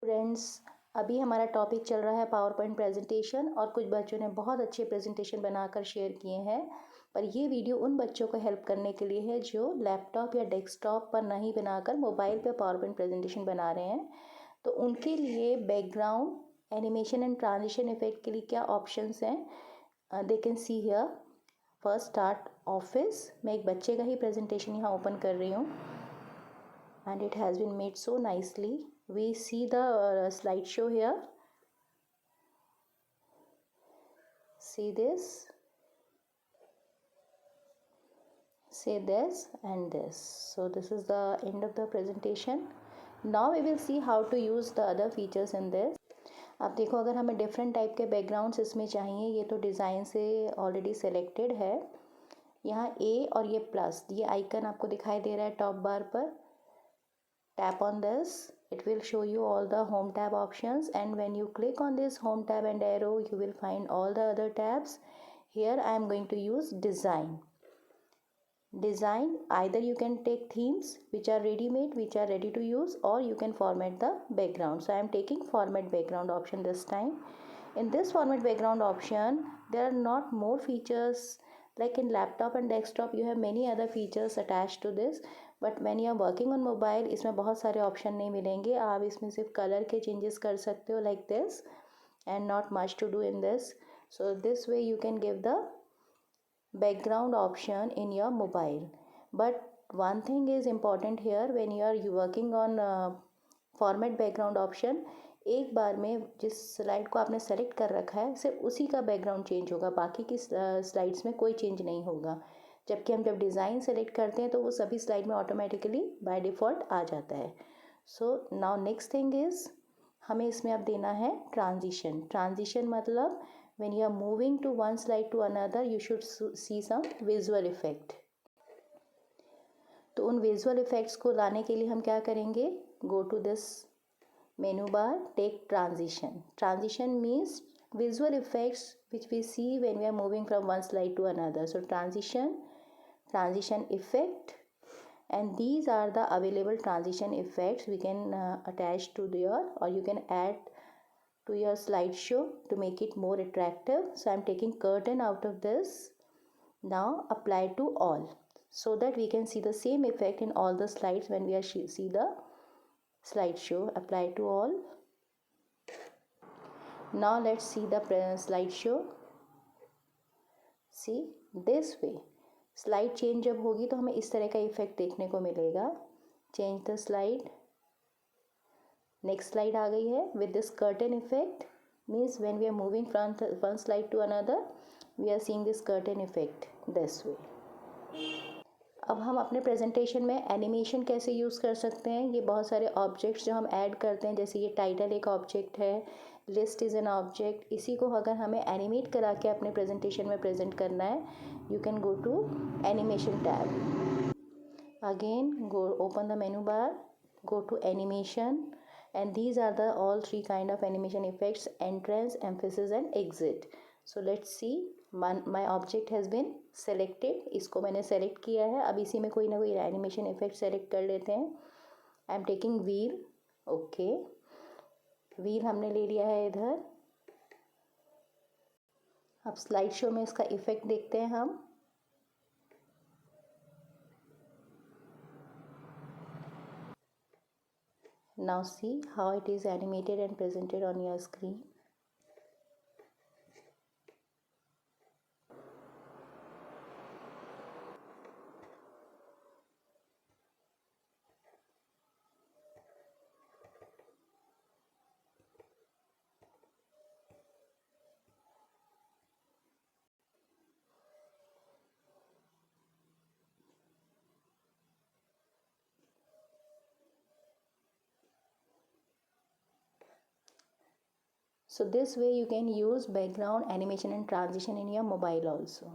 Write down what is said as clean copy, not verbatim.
Friends, अभी हमारा topic चल रहा है पावर पॉइंट प्रेजेंटेशन और कुछ बच्चों ने बहुत अच्छे प्रेजेंटेशन बनाकर शेयर किए हैं। पर ये वीडियो उन बच्चों को हेल्प करने के लिए है जो लैपटॉप या डेस्कटॉप पर नहीं बनाकर मोबाइल पर पावर पॉइंट प्रेजेंटेशन बना रहे हैं। तो उनके लिए background animation and transition effect के लिए क्या ऑप्शंस हैं, they can see here. First start office. मैं एक बच्चे का ही प्रेजेंटेशन यहाँ ओपन कर रही हूँ and it has been made so nicely. We see the slideshow here. See this, say this and this. So this is the end of the presentation. Now we will see how to use the other features in this. आप देखो, अगर हमें different type के backgrounds इसमें चाहिए, ये तो design से ऑलरेडी सेलेक्टेड है। यहाँ ए और ये प्लस, ये आइकन आपको दिखाई दे रहा है टॉप बार पर। Tap on this, it will show you all the home tab options, and when you click on this home tab and arrow, you will find all the other tabs. Here I am going to use design. Either you can take themes which are ready made, which are ready to use, or you can format the background. So I am taking format background option this time. In this format background option, there are not more features like in laptop and desktop. You have many other features attached to this, but when you are working on mobile इसमें बहुत सारे option नहीं मिलेंगे। आप इसमें सिर्फ colour के changes कर सकते हो like this, and not much to do in this. So this way you can give the background option in your mobile. But one thing is important here, when you are working on format background option, एक बार में जिस slide को आपने select कर रखा है सिर्फ उसी का बैकग्राउंड चेंज होगा, बाकी की स्लाइड्स में कोई चेंज नहीं होगा। जबकि हम जब डिज़ाइन सेलेक्ट करते हैं तो वो सभी स्लाइड में ऑटोमेटिकली बाय डिफ़ॉल्ट आ जाता है। So now next thing is, हमें इसमें अब देना है ट्रांजिशन मतलब when you are moving to one slide to another, you should see some visual effect. तो उन विजुअल इफेक्ट्स को लाने के लिए हम क्या करेंगे, go to this menu bar, take transition means visual effects which we see when we are moving from one slide to another. So transition effect, and these are the available transition effects we can attach to your, or you can add to your slideshow to make it more attractive. So I'm taking curtain out of this. Now apply to all, so that we can see the same effect in all the slides when we are see the slideshow. Apply to all. Now let's see the slideshow. See, this way slide change जब होगी तो हमें इस तरह का effect देखने को मिलेगा। Change the slide, next slide आ गई है with this curtain effect. Means when we are moving from one slide to another, we are seeing this curtain effect this way. अब हम अपने प्रेजेंटेशन में एनिमेशन कैसे यूज़ कर सकते हैं, ये बहुत सारे ऑब्जेक्ट्स जो हम ऐड करते हैं, जैसे ये टाइटल एक ऑब्जेक्ट है, लिस्ट इज़ एन ऑब्जेक्ट, इसी को अगर हमें एनिमेट करा के अपने प्रेजेंटेशन में प्रेजेंट करना है, you can go to animation tab. Again go open the menu bar, go to animation, and these are the all three kind of animation effects: entrance, emphasis and exit. So let's see, my object has been selected, इसको मैंने select किया है। अब इसी में कोई ना कोई एनिमेशन इफेक्ट सेलेक्ट कर लेते हैं। I am taking wheel, okay, wheel हमने ले लिया है इधर। अब स्लाइड शो में इसका इफेक्ट देखते हैं हम। Now see how it is animated and presented on your screen. So this way you can use background animation and transition in your mobile also.